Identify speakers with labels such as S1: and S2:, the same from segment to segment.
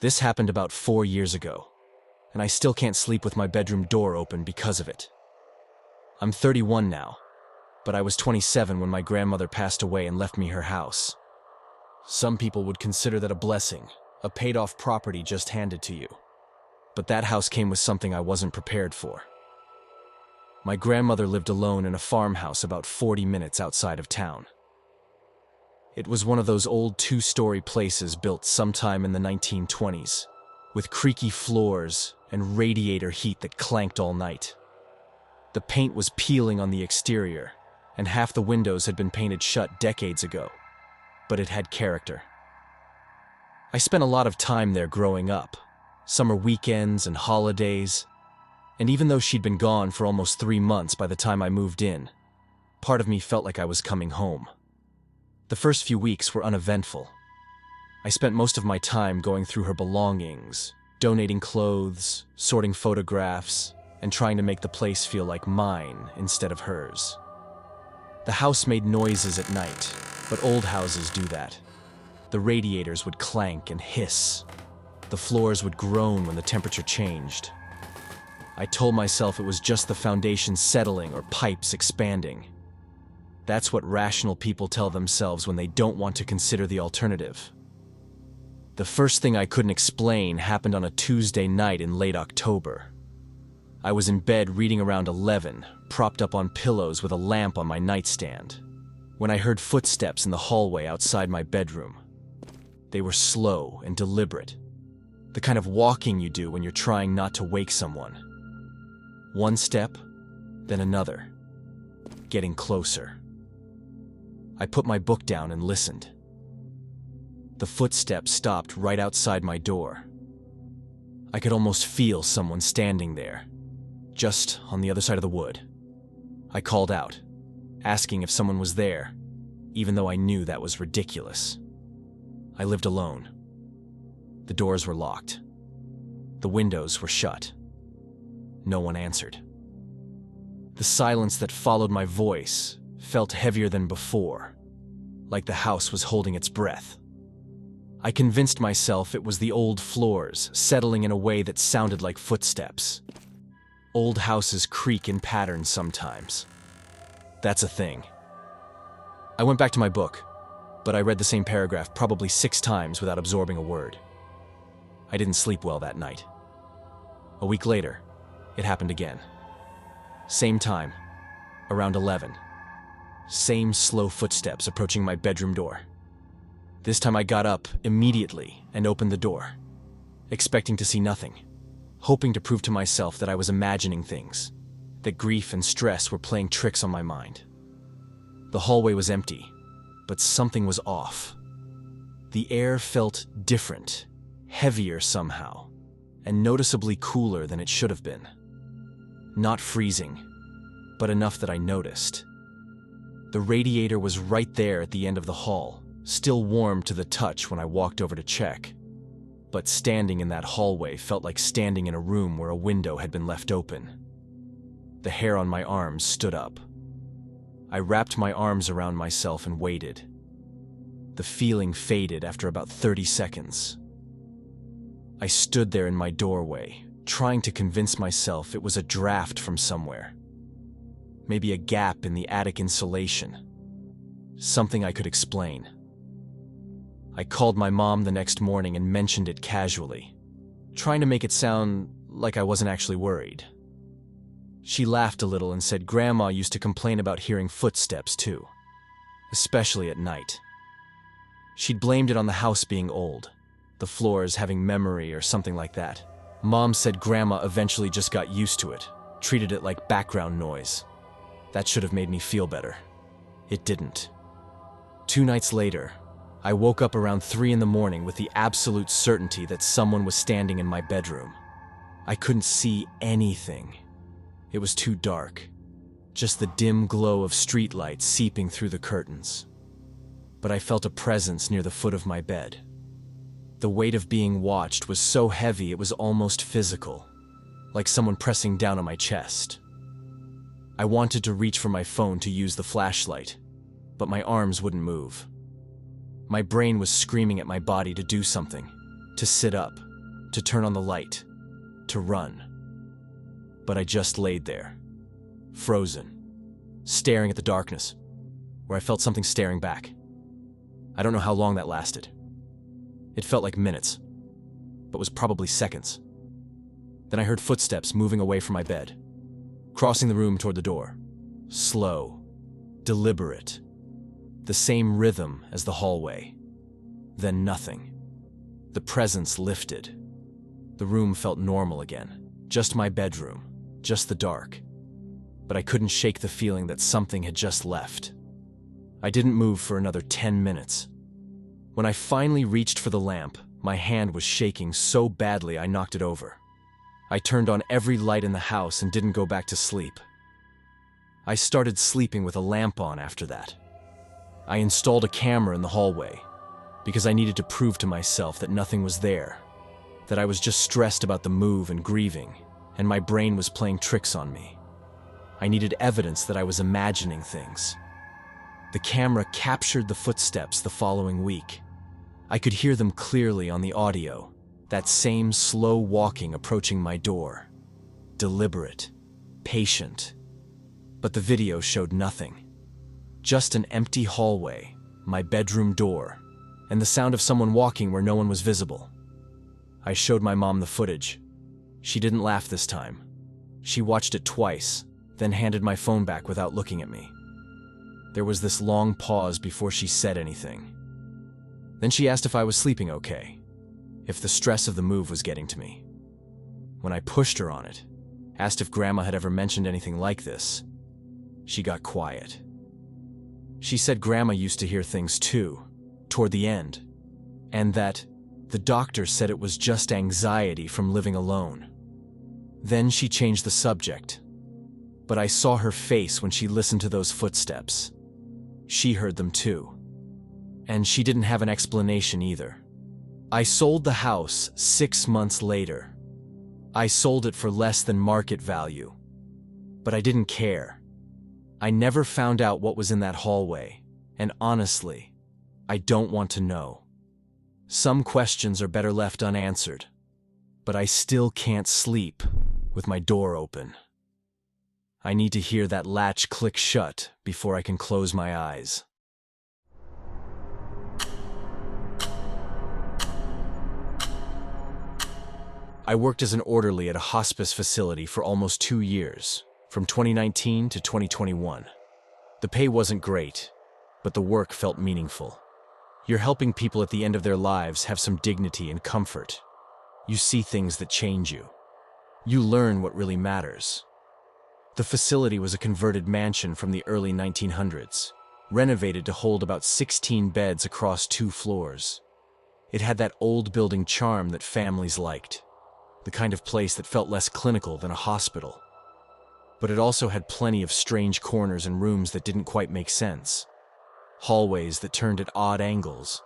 S1: This happened about 4 years ago, and I still can't sleep with my bedroom door open because of it. I'm 31 now, but I was 27 when my grandmother passed away and left me her house. Some people would consider that a blessing, a paid-off property just handed to you. But that house came with something I wasn't prepared for. My grandmother lived alone in a farmhouse about 40 minutes outside of town. It was one of those old 2-story places built sometime in the 1920s, with creaky floors and radiator heat that clanked all night. The paint was peeling on the exterior, and half the windows had been painted shut decades ago, but it had character. I spent a lot of time there growing up, summer weekends and holidays, and even though she'd been gone for almost 3 months by the time I moved in, part of me felt like I was coming home. The first few weeks were uneventful. I spent most of my time going through her belongings, donating clothes, sorting photographs, and trying to make the place feel like mine instead of hers. The house made noises at night, but old houses do that. The radiators would clank and hiss. The floors would groan when the temperature changed. I told myself it was just the foundation settling or pipes expanding. That's what rational people tell themselves when they don't want to consider the alternative. The first thing I couldn't explain happened on a Tuesday night in late October. I was in bed reading around 11, propped up on pillows with a lamp on my nightstand, when I heard footsteps in the hallway outside my bedroom. They were slow and deliberate, the kind of walking you do when you're trying not to wake someone. One step, then another, getting closer. I put my book down and listened. The footsteps stopped right outside my door. I could almost feel someone standing there, just on the other side of the wood. I called out, asking if someone was there, even though I knew that was ridiculous. I lived alone. The doors were locked. The windows were shut. No one answered. The silence that followed my voice felt heavier than before, like the house was holding its breath. I convinced myself it was the old floors settling in a way that sounded like footsteps. Old houses creak in patterns sometimes. That's a thing. I went back to my book, but I read the same paragraph probably 6 times without absorbing a word. I didn't sleep well that night. A week later, it happened again. Same time, around 11. Same slow footsteps approaching my bedroom door. This time I got up immediately and opened the door, expecting to see nothing, hoping to prove to myself that I was imagining things, that grief and stress were playing tricks on my mind. The hallway was empty, but something was off. The air felt different, heavier somehow, and noticeably cooler than it should have been. Not freezing, but enough that I noticed. The radiator was right there at the end of the hall, still warm to the touch when I walked over to check. But standing in that hallway felt like standing in a room where a window had been left open. The hair on my arms stood up. I wrapped my arms around myself and waited. The feeling faded after about 30 seconds. I stood there in my doorway, trying to convince myself it was a draft from somewhere. Maybe a gap in the attic insulation. Something I could explain. I called my mom the next morning and mentioned it casually, trying to make it sound like I wasn't actually worried. She laughed a little and said Grandma used to complain about hearing footsteps too, especially at night. She'd blamed it on the house being old, the floors having memory or something like that. Mom said Grandma eventually just got used to it, treated it like background noise. That should have made me feel better. It didn't. 2 nights later, I woke up around 3 in the morning with the absolute certainty that someone was standing in my bedroom. I couldn't see anything. It was too dark, just the dim glow of streetlights seeping through the curtains. But I felt a presence near the foot of my bed. The weight of being watched was so heavy it was almost physical, like someone pressing down on my chest. I wanted to reach for my phone to use the flashlight, but my arms wouldn't move. My brain was screaming at my body to do something, to sit up, to turn on the light, to run. But I just laid there, frozen, staring at the darkness, where I felt something staring back. I don't know how long that lasted. It felt like minutes, but was probably seconds. Then I heard footsteps moving away from my bed, crossing the room toward the door. Slow, deliberate, the same rhythm as the hallway. Then nothing. The presence lifted. The room felt normal again. Just my bedroom, just the dark. But I couldn't shake the feeling that something had just left. I didn't move for another 10 minutes. When I finally reached for the lamp, my hand was shaking so badly I knocked it over. I turned on every light in the house and didn't go back to sleep. I started sleeping with a lamp on after that. I installed a camera in the hallway because I needed to prove to myself that nothing was there, that I was just stressed about the move and grieving, and my brain was playing tricks on me. I needed evidence that I was imagining things. The camera captured the footsteps the following week. I could hear them clearly on the audio, that same slow walking approaching my door. Deliberate, patient. But the video showed nothing. Just an empty hallway, my bedroom door, and the sound of someone walking where no one was visible. I showed my mom the footage. She didn't laugh this time. She watched it twice, then handed my phone back without looking at me. There was this long pause before she said anything. Then she asked if I was sleeping okay, if the stress of the move was getting to me. When I pushed her on it, asked if Grandma had ever mentioned anything like this, she got quiet. She said Grandma used to hear things too, toward the end, and that the doctor said it was just anxiety from living alone. Then she changed the subject, but I saw her face when she listened to those footsteps. She heard them too. And she didn't have an explanation either. I sold the house 6 months later. I sold it for less than market value. But I didn't care. I never found out what was in that hallway, and honestly, I don't want to know. Some questions are better left unanswered, but I still can't sleep with my door open. I need to hear that latch click shut before I can close my eyes. I worked as an orderly at a hospice facility for almost 2 years, from 2019 to 2021. The pay wasn't great, but the work felt meaningful. You're helping people at the end of their lives have some dignity and comfort. You see things that change you. You learn what really matters. The facility was a converted mansion from the early 1900s, renovated to hold about 16 beds across 2 floors. It had that old building charm that families liked, the kind of place that felt less clinical than a hospital. But it also had plenty of strange corners and rooms that didn't quite make sense. Hallways that turned at odd angles,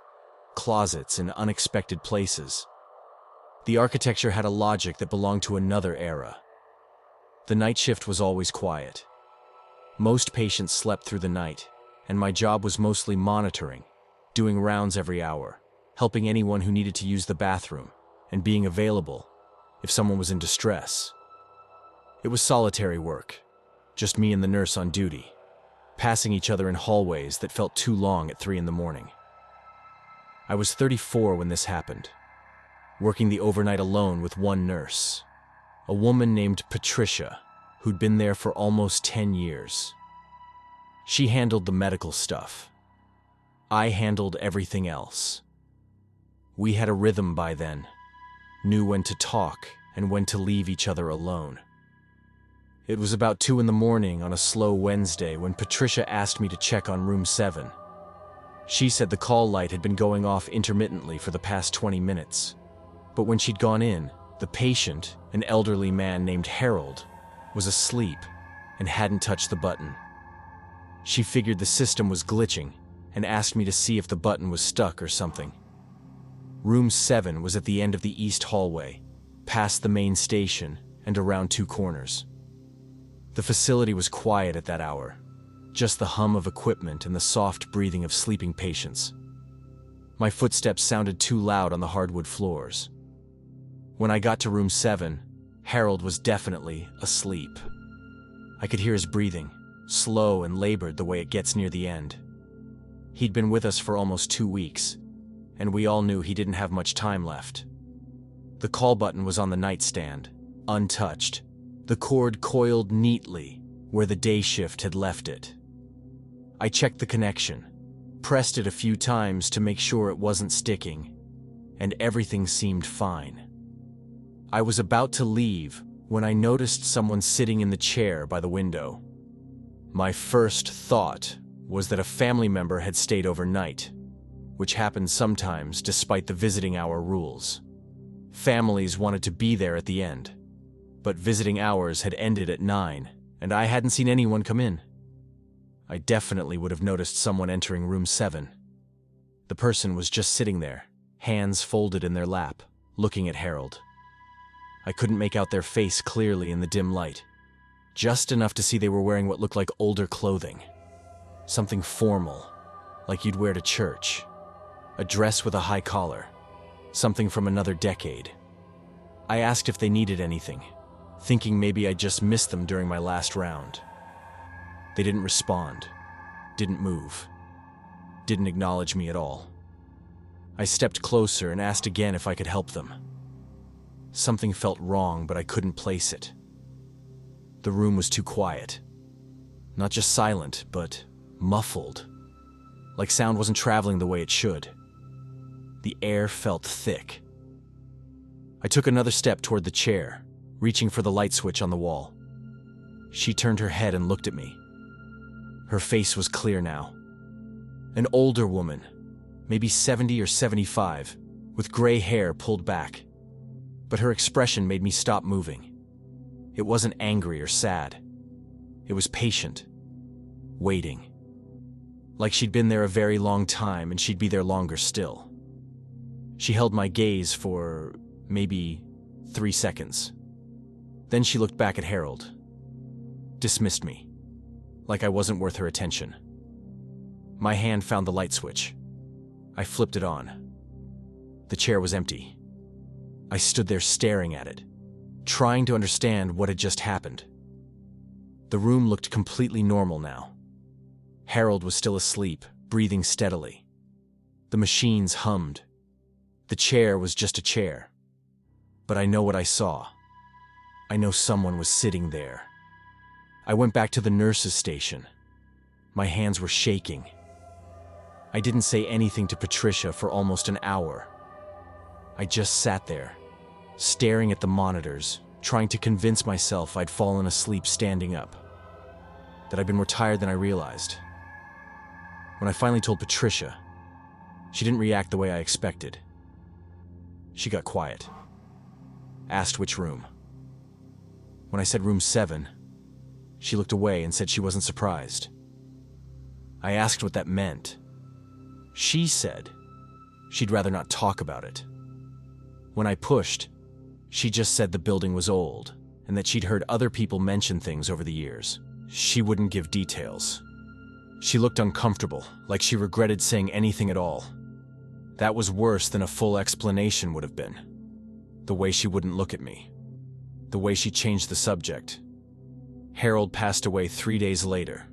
S1: closets in unexpected places. The architecture had a logic that belonged to another era. The night shift was always quiet. Most patients slept through the night, and my job was mostly monitoring, doing rounds every hour, helping anyone who needed to use the bathroom, and being available if someone was in distress. It was solitary work, just me and the nurse on duty, passing each other in hallways that felt too long at 3 in the morning. I was 34 when this happened, working the overnight alone with one nurse, a woman named Patricia, who'd been there for almost 10 years. She handled the medical stuff. I handled everything else. We had a rhythm by then, knew when to talk and when to leave each other alone. It was about 2 in the morning on a slow Wednesday when Patricia asked me to check on room 7. She said the call light had been going off intermittently for the past 20 minutes. But when she'd gone in, the patient, an elderly man named Harold, was asleep and hadn't touched the button. She figured the system was glitching and asked me to see if the button was stuck or something. Room 7 was at the end of the east hallway, past the main station and around 2 corners. The facility was quiet at that hour, just the hum of equipment and the soft breathing of sleeping patients. My footsteps sounded too loud on the hardwood floors. When I got to room 7, Harold was definitely asleep. I could hear his breathing, slow and labored the way it gets near the end. He'd been with us for almost 2 weeks, and we all knew he didn't have much time left. The call button was on the nightstand, untouched, the cord coiled neatly where the day shift had left it. I checked the connection, pressed it a few times to make sure it wasn't sticking, and everything seemed fine. I was about to leave when I noticed someone sitting in the chair by the window. My first thought was that a family member had stayed overnight, which happens sometimes despite the visiting hour rules. Families wanted to be there at the end, but visiting hours had ended at 9, and I hadn't seen anyone come in. I definitely would have noticed someone entering room 7. The person was just sitting there, hands folded in their lap, looking at Harold. I couldn't make out their face clearly in the dim light, just enough to see they were wearing what looked like older clothing. Something formal, like you'd wear to church. A dress with a high collar, something from another decade. I asked if they needed anything, thinking maybe I'd just missed them during my last round. They didn't respond, didn't move, didn't acknowledge me at all. I stepped closer and asked again if I could help them. Something felt wrong, but I couldn't place it. The room was too quiet. Not just silent, but muffled. Like sound wasn't traveling the way it should. The air felt thick. I took another step toward the chair, reaching for the light switch on the wall. She turned her head and looked at me. Her face was clear now. An older woman, maybe 70 or 75, with gray hair pulled back. But her expression made me stop moving. It wasn't angry or sad. It was patient, waiting. Like she'd been there a very long time and she'd be there longer still. She held my gaze for maybe 3 seconds. Then she looked back at Harold. Dismissed me, like I wasn't worth her attention. My hand found the light switch. I flipped it on. The chair was empty. I stood there staring at it, trying to understand what had just happened. The room looked completely normal now. Harold was still asleep, breathing steadily. The machines hummed. The chair was just a chair. But I know what I saw. I know someone was sitting there. I went back to the nurse's station. My hands were shaking. I didn't say anything to Patricia for almost an hour. I just sat there, staring at the monitors, trying to convince myself I'd fallen asleep standing up, that I'd been more tired than I realized. When I finally told Patricia, she didn't react the way I expected. She got quiet, asked which room. When I said room 7, she looked away and said she wasn't surprised. I asked what that meant. She said she'd rather not talk about it. When I pushed, she just said the building was old and that she'd heard other people mention things over the years. She wouldn't give details. She looked uncomfortable, like she regretted saying anything at all. That was worse than a full explanation would have been. The way she wouldn't look at me. The way she changed the subject. Harold passed away 3 days later,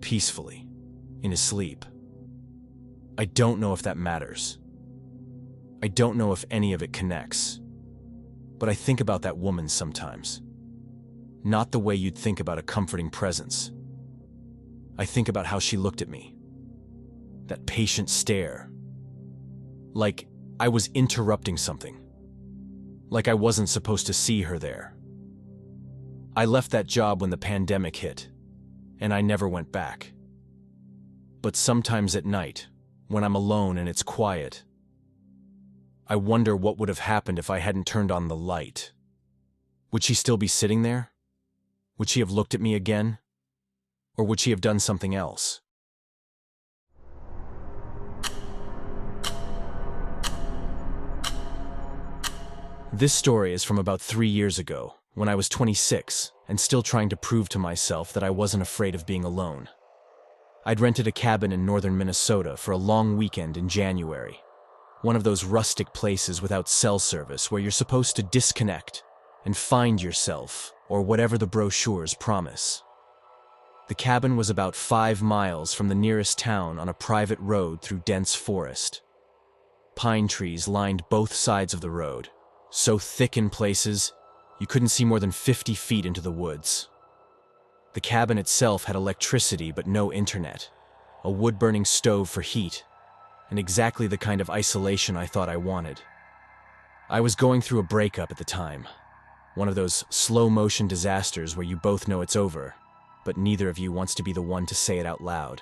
S1: peacefully, in his sleep. I don't know if that matters. I don't know if any of it connects. But I think about that woman sometimes. Not the way you'd think about a comforting presence. I think about how she looked at me. That patient stare. Like I was interrupting something. Like I wasn't supposed to see her there. I left that job when the pandemic hit, and I never went back. But sometimes at night, when I'm alone and it's quiet, I wonder what would have happened if I hadn't turned on the light. Would she still be sitting there? Would she have looked at me again? Or would she have done something else? This story is from about 3 years ago, when I was 26 and still trying to prove to myself that I wasn't afraid of being alone. I'd rented a cabin in northern Minnesota for a long weekend in January. One of those rustic places without cell service where you're supposed to disconnect and find yourself or whatever the brochures promise. The cabin was about 5 miles from the nearest town on a private road through dense forest. Pine trees lined both sides of the road, so thick in places you couldn't see more than 50 feet into the woods. The cabin itself had electricity but no internet, a wood-burning stove for heat, and exactly the kind of isolation I thought I wanted. I was going through a breakup at the time, one of those slow-motion disasters where you both know it's over, but neither of you wants to be the one to say it out loud.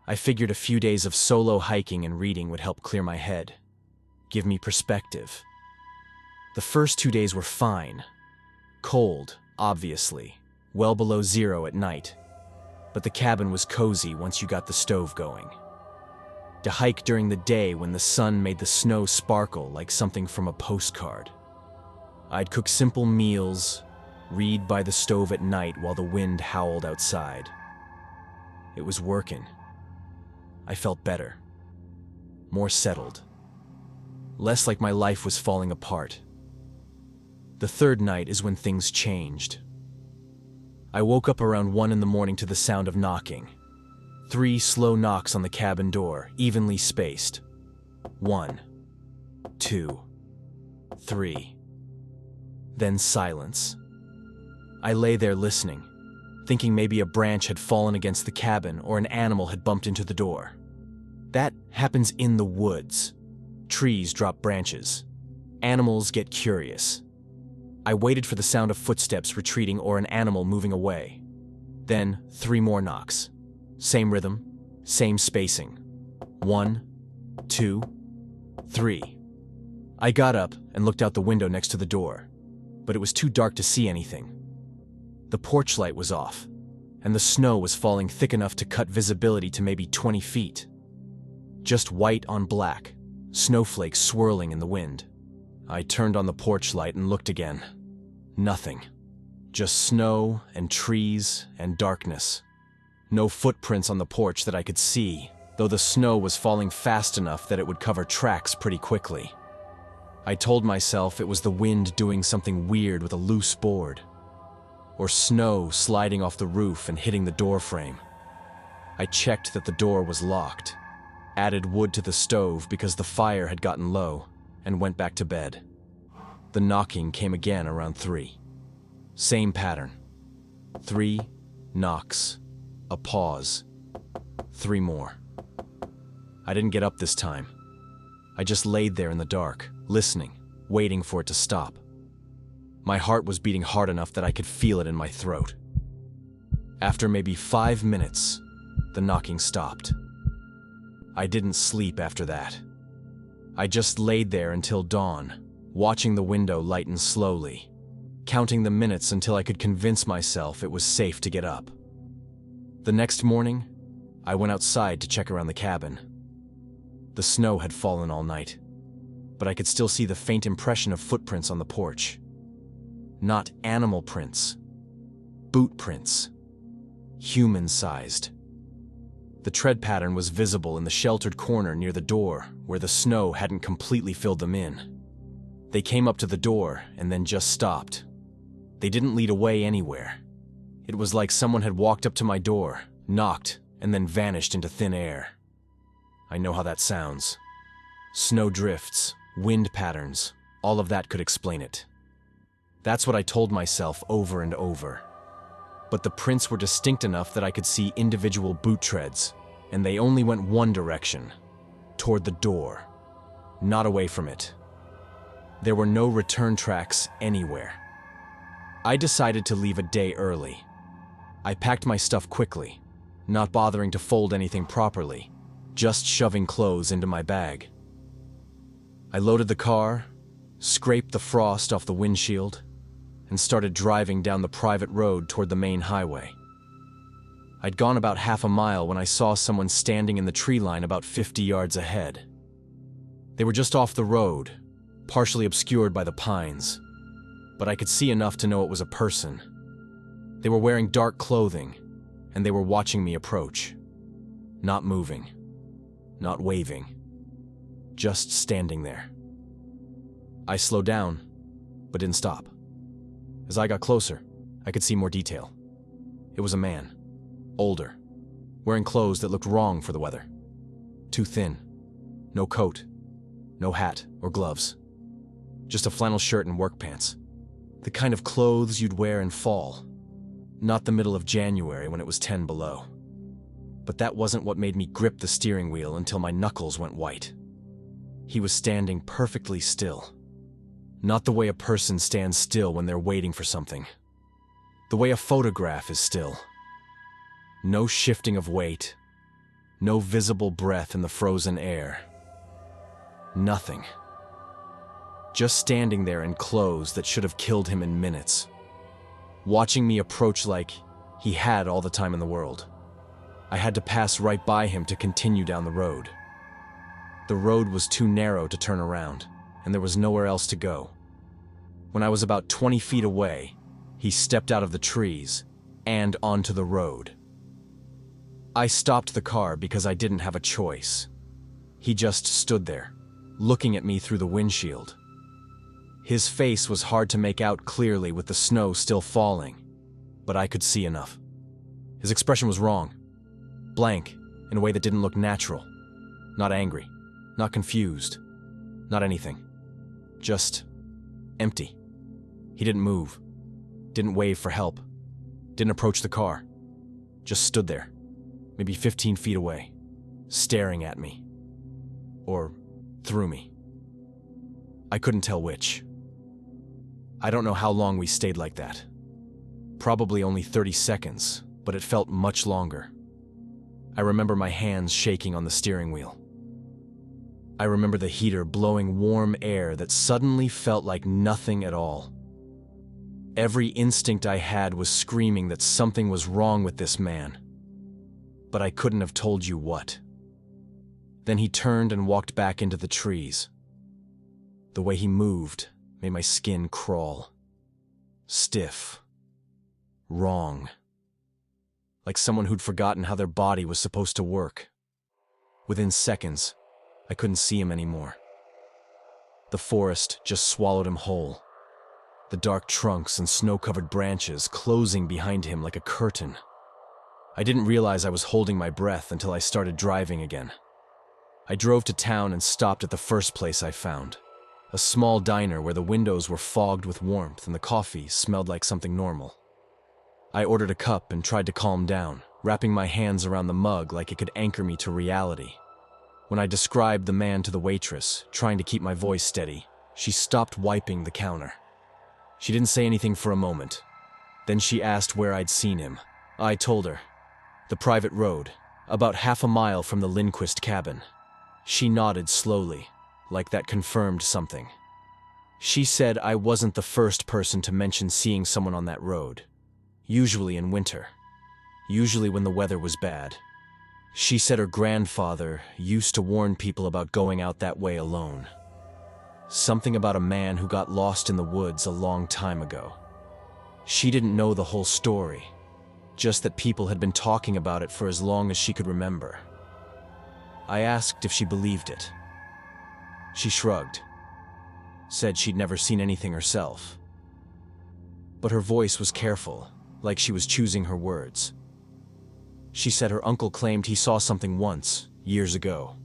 S1: I figured a few days of solo hiking and reading would help clear my head, give me perspective. The first 2 days were fine. Cold, obviously, well below zero at night, but the cabin was cozy once you got the stove going. To hike during the day when the sun made the snow sparkle like something from a postcard. I'd cook simple meals, read by the stove at night while the wind howled outside. It was working. I felt better, more settled, less like my life was falling apart. The third night is when things changed. I woke up around 1 a.m. to the sound of knocking. 3 slow knocks on the cabin door, evenly spaced. 1, 2, 3. Then silence. I lay there listening, thinking maybe a branch had fallen against the cabin or an animal had bumped into the door. That happens in the woods. Trees drop branches. Animals get curious. I waited for the sound of footsteps retreating or an animal moving away. Then 3 more knocks. Same rhythm, same spacing. 1, 2, 3. I got up and looked out the window next to the door, but it was too dark to see anything. The porch light was off, and the snow was falling thick enough to cut visibility to maybe 20 feet. Just white on black, snowflakes swirling in the wind. I turned on the porch light and looked again. Nothing. Just snow and trees and darkness. No footprints on the porch that I could see, though the snow was falling fast enough that it would cover tracks pretty quickly. I told myself it was the wind doing something weird with a loose board, or snow sliding off the roof and hitting the door frame. I checked that the door was locked, added wood to the stove because the fire had gotten low, and went back to bed. The knocking came again around 3. Same pattern. 3 knocks. A pause. 3 more. I didn't get up this time. I just laid there in the dark, listening, waiting for it to stop. My heart was beating hard enough that I could feel it in my throat. After maybe 5 minutes, the knocking stopped. I didn't sleep after that. I just laid there until dawn, watching the window lighten slowly, counting the minutes until I could convince myself it was safe to get up. The next morning, I went outside to check around the cabin. The snow had fallen all night, but I could still see the faint impression of footprints on the porch. Not animal prints, boot prints, human-sized. The tread pattern was visible in the sheltered corner near the door where the snow hadn't completely filled them in. They came up to the door and then just stopped. They didn't lead away anywhere. It was like someone had walked up to my door, knocked, and then vanished into thin air. I know how that sounds. Snow drifts, wind patterns, all of that could explain it. That's what I told myself over and over. But the prints were distinct enough that I could see individual boot treads, and they only went one direction, toward the door, not away from it. There were no return tracks anywhere. I decided to leave a day early. I packed my stuff quickly, not bothering to fold anything properly, just shoving clothes into my bag. I loaded the car, scraped the frost off the windshield, and started driving down the private road toward the main highway. I'd gone about half a mile when I saw someone standing in the tree line about 50 yards ahead. They were just off the road, partially obscured by the pines, but I could see enough to know it was a person. They were wearing dark clothing, and they were watching me approach. Not moving, not waving, just standing there. I slowed down, but didn't stop. As I got closer, I could see more detail. It was a man, older, wearing clothes that looked wrong for the weather. Too thin, no coat, no hat or gloves, just a flannel shirt and work pants. The kind of clothes you'd wear in fall, not the middle of January when it was 10 below. But that wasn't what made me grip the steering wheel until my knuckles went white. He was standing perfectly still. Not the way a person stands still when they're waiting for something. The way a photograph is still. No shifting of weight. No visible breath in the frozen air. Nothing. Just standing there in clothes that should have killed him in minutes. Watching me approach like he had all the time in the world. I had to pass right by him to continue down the road. The road was too narrow to turn around, and there was nowhere else to go. When I was about 20 feet away, he stepped out of the trees and onto the road. I stopped the car because I didn't have a choice. He just stood there, looking at me through the windshield. His face was hard to make out clearly with the snow still falling, but I could see enough. His expression was wrong, blank, in a way that didn't look natural. Not angry, not confused, not anything. Just empty. He didn't move, didn't wave for help, didn't approach the car. Just stood there, maybe 15 feet away, staring at me. Or through me. I couldn't tell which. I don't know how long we stayed like that. Probably only 30 seconds, but it felt much longer. I remember my hands shaking on the steering wheel. I remember the heater blowing warm air that suddenly felt like nothing at all. Every instinct I had was screaming that something was wrong with this man. But I couldn't have told you what. Then he turned and walked back into the trees. The way he moved made my skin crawl. Stiff. Wrong. Like someone who'd forgotten how their body was supposed to work. Within seconds, I couldn't see him anymore. The forest just swallowed him whole. The dark trunks and snow-covered branches closing behind him like a curtain. I didn't realize I was holding my breath until I started driving again. I drove to town and stopped at the first place I found. A small diner where the windows were fogged with warmth and the coffee smelled like something normal. I ordered a cup and tried to calm down, wrapping my hands around the mug like it could anchor me to reality. When I described the man to the waitress, trying to keep my voice steady, she stopped wiping the counter. She didn't say anything for a moment. Then she asked where I'd seen him. I told her. The private road, about half a mile from the Lindquist cabin. She nodded slowly, like that confirmed something. She said I wasn't the first person to mention seeing someone on that road. Usually in winter. Usually when the weather was bad. She said her grandfather used to warn people about going out that way alone. Something about a man who got lost in the woods a long time ago. She didn't know the whole story, just that people had been talking about it for as long as she could remember. I asked if she believed it. She shrugged, said she'd never seen anything herself. But her voice was careful, like she was choosing her words. She said her uncle claimed he saw something once, years ago.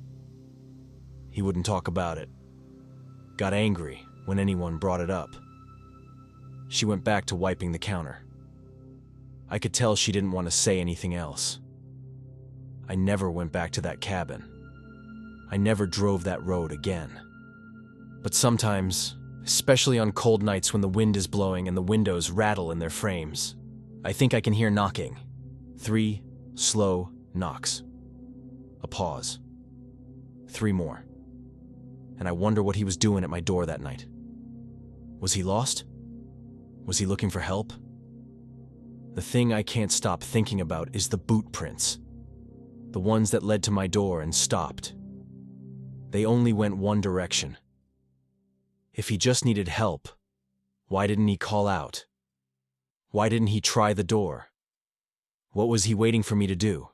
S1: He wouldn't talk about it. Got angry when anyone brought it up. She went back to wiping the counter. I could tell she didn't want to say anything else. I never went back to that cabin. I never drove that road again. But sometimes, especially on cold nights when the wind is blowing and the windows rattle in their frames, I think I can hear knocking. 3 slow knocks. A pause. 3 more. And I wonder what he was doing at my door that night. Was he lost? Was he looking for help? The thing I can't stop thinking about is the boot prints. The ones that led to my door and stopped. They only went one direction. If he just needed help, why didn't he call out? Why didn't he try the door? What was he waiting for me to do?